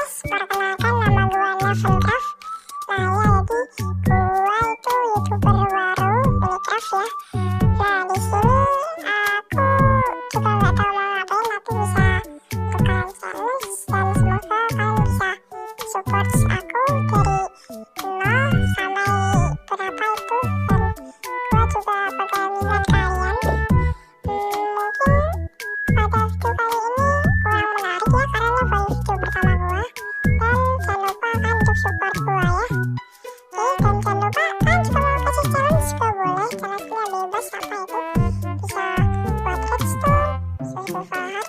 guys, perkenalkan nama gua Nevencraft. Nah ya, jadi gua itu youtuber baru Minecraft ya. Nah di sini aku juga nggak tahu mau ngapain, tapi bisa bakalan challenge dan semoga kalian bisa support aku dari 0 sampai berapa itu, dan gua juga bakalan lihat kalian. Mungkin pada video kali ini kurang menarik ya, karena baru video pertama gua. Dan jangan lupa kan untuk support gua ya. Oke, dan jangan lupa kan juga mau kasih challenge juga boleh, challenge-nya bebas apa itu, bisa buat redstone, survival hard,